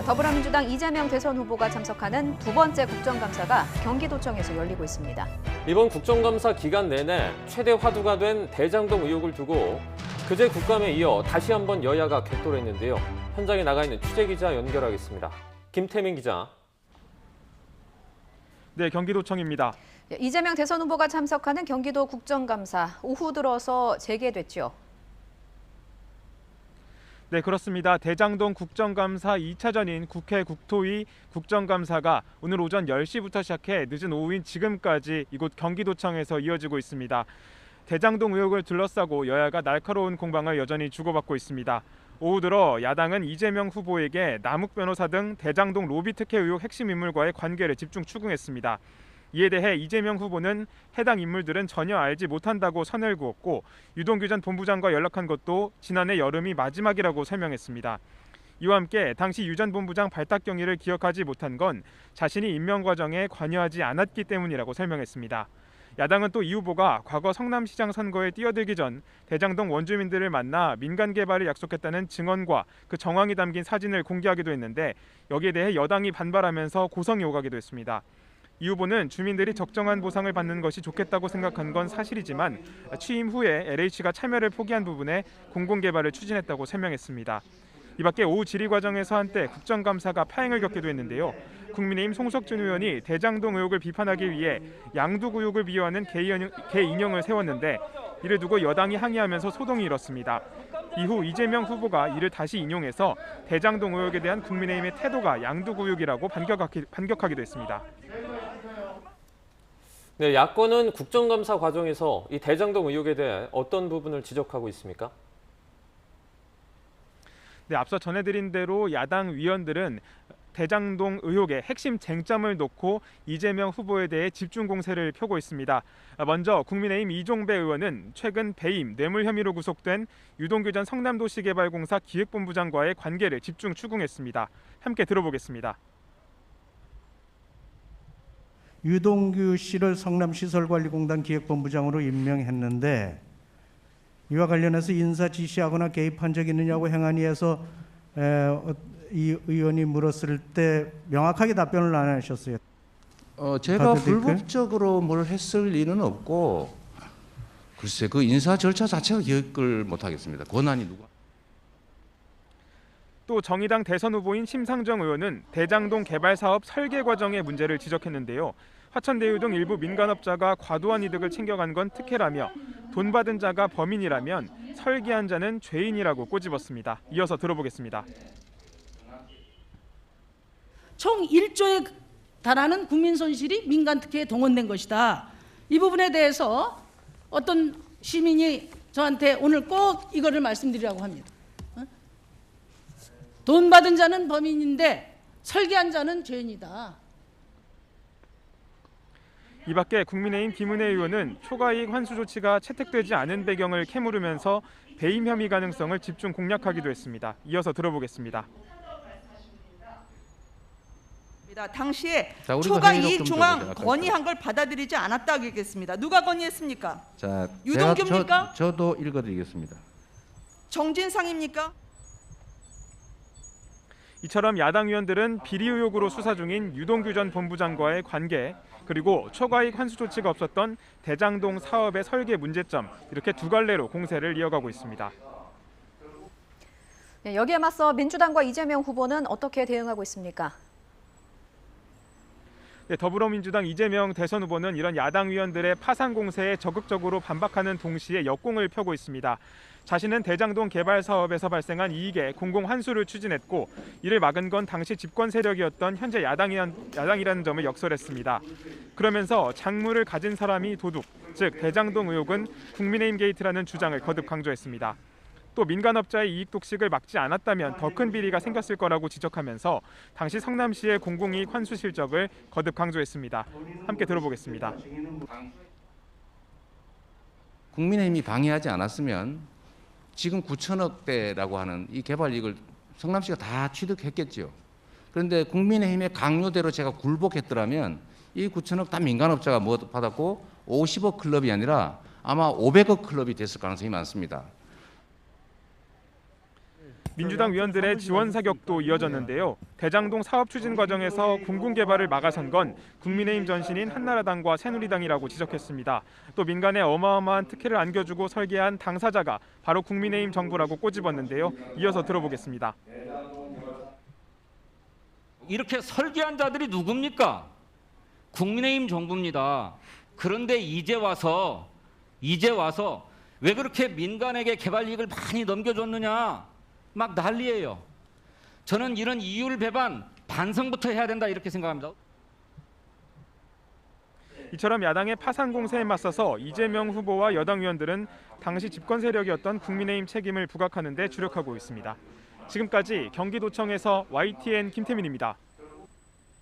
더불어민주당 이재명 대선 후보가 참석하는 두 번째 국정감사가 경기도청에서 열리고 있습니다. 이번 국정감사 기간 내내 최대 화두가 된 대장동 의혹을 두고 그제 국감에 이어 다시 한번 여야가 격돌했는데요. 현장에 나가 있는 취재기자 연결하겠습니다. 김태민 기자. 네, 경기도청입니다. 이재명 대선 후보가 참석하는 경기도 국정감사 오후 들어서 재개됐죠. 네, 그렇습니다. 대장동 국정감사 2차전인 국회 국토위 국정감사가 오늘 오전 10시부터 시작해 늦은 오후인 지금까지 이곳 경기도청에서 이어지고 있습니다. 대장동 의혹을 둘러싸고 여야가 날카로운 공방을 여전히 주고받고 있습니다. 오후 들어 야당은 이재명 후보에게 남욱 변호사 등 대장동 로비 특혜 의혹 핵심 인물과의 관계를 집중 추궁했습니다. 이에 대해 이재명 후보는 해당 인물들은 전혀 알지 못한다고 선을 그었고 유동규 전 본부장과 연락한 것도 지난해 여름이 마지막이라고 설명했습니다. 이와 함께 당시 유 전 본부장 발탁 경위를 기억하지 못한 건 자신이 임명 과정에 관여하지 않았기 때문이라고 설명했습니다. 야당은 또 이 후보가 과거 성남시장 선거에 뛰어들기 전 대장동 원주민들을 만나 민간 개발을 약속했다는 증언과 그 정황이 담긴 사진을 공개하기도 했는데 여기에 대해 여당이 반발하면서 고성이 오가기도 했습니다. 이 후보는 주민들이 적정한 보상을 받는 것이 좋겠다고 생각한 건 사실이지만 취임 후에 LH가 참여를 포기한 부분에 공공개발을 추진했다고 설명했습니다. 이 밖에 오후 질의 과정에서 한때 국정감사가 파행을 겪기도 했는데요. 국민의힘 송석준 의원이 대장동 의혹을 비판하기 위해 양두구육을 비유하는 개 인형을 세웠는데 이를 두고 여당이 항의하면서 소동이 일었습니다. 이후 이재명 후보가 이를 다시 인용해서 대장동 의혹에 대한 국민의힘의 태도가 양두구육이라고 반격하기도 했습니다. 네, 야권은 국정감사 과정에서 이 대장동 의혹에 대해 어떤 부분을 지적하고 있습니까? 네, 앞서 전해드린 대로 야당 위원들은 대장동 의혹의 핵심 쟁점을 놓고 이재명 후보에 대해 집중 공세를 펴고 있습니다. 먼저 국민의힘 이종배 의원은 최근 배임, 뇌물 혐의로 구속된 유동규 전 성남도시개발공사 기획본부장과의 관계를 집중 추궁했습니다. 함께 들어보겠습니다. 유동규 씨를 성남시설관리공단 기획본부장으로 임명했는데 이와 관련해서 인사 지시하거나 개입한 적이 있느냐고 행안위에서 이 의원이 물었을 때 명확하게 답변을 안 하셨어요. 제가 불법적으로 뭘 했을 리는 없고 글쎄 그 인사 절차 자체가 기억을 못하겠습니다. 권한이 누가? 또 정의당 대선 후보인 심상정 의원은 대장동 개발 사업 설계 과정의 문제를 지적했는데요. 화천대유 등 일부 민간업자가 과도한 이득을 챙겨간 건 특혜라며 돈 받은 자가 범인이라면 설계한 자는 죄인이라고 꼬집었습니다. 이어서 들어보겠습니다. 총 1조에 달하는 국민 손실이 민간 특혜에 동원된 것이다. 이 부분에 대해서 어떤 시민이 저한테 오늘 꼭 이거를 말씀드리라고 합니다. 돈 받은 자는 범인인데 설계한 자는 죄인이다. 이 밖에 국민의힘 김은혜 의원은 초과이익 환수 조치가 채택되지 않은 배경을 캐물으면서 배임 혐의 가능성을 집중 공략하기도 했습니다. 이어서 들어보겠습니다. 당시에 초과이익 중앙 건의한 걸 받아들이지 않았다고 얘기했습니다. 누가 건의했습니까? 자, 유동규입니까? 저도 읽어드리겠습니다. 정진상입니까? 이처럼 야당 의원들은 비리 의혹으로 수사 중인 유동규 전 본부장과의 관계 그리고 초과이익 환수 조치가 없었던 대장동 사업의 설계 문제점 이렇게 두 갈래로 공세를 이어가고 있습니다. 네, 여기에 맞서 민주당과 이재명 후보는 어떻게 대응하고 있습니까? 네, 더불어민주당 이재명 대선 후보는 이런 야당 의원들의 파상 공세에 적극적으로 반박하는 동시에 역공을 펴고 있습니다. 자신은 대장동 개발 사업에서 발생한 이익에 공공 환수를 추진했고 이를 막은 건 당시 집권 세력이었던 현재 야당이라는 점을 역설했습니다. 그러면서 작물을 가진 사람이 도둑, 즉 대장동 의혹은 국민의힘 게이트라는 주장을 거듭 강조했습니다. 또 민간업자의 이익 독식을 막지 않았다면 더 큰 비리가 생겼을 거라고 지적하면서 당시 성남시의 공공이익 환수 실적을 거듭 강조했습니다. 함께 들어보겠습니다. 국민의힘이 방해하지 않았으면 지금 9천억대라고 하는 이 개발 이익을 성남시가 다 취득했겠죠. 그런데 국민의힘의 강요대로 제가 굴복했더라면 이 9천억 다 민간업자가 받았고 50억 클럽이 아니라 아마 500억 클럽이 됐을 가능성이 많습니다. 민주당 의원들의 지원 사격도 이어졌는데요. 대장동 사업 추진 과정에서 공군 개발을 막아선 건 국민의힘 전신인 한나라당과 새누리당이라고 지적했습니다. 또 민간에 어마어마한 특혜를 안겨주고 설계한 당사자가 바로 국민의힘 정부라고 꼬집었는데요. 이어서 들어보겠습니다. 이렇게 설계한 자들이 누굽니까? 국민의힘 정부입니다. 그런데 이제 와서 왜 그렇게 민간에게 개발 이익을 많이 넘겨줬느냐 막 난리예요. 저는 이런 이율 배반 반성부터 해야 된다 이렇게 생각합니다. 이처럼 야당의 파상 공세에 맞서서 이재명 후보와 여당 의원들은 당시 집권 세력이었던 국민의힘 책임을 부각하는 데 주력하고 있습니다. 지금까지 경기도청에서 YTN 김태민입니다.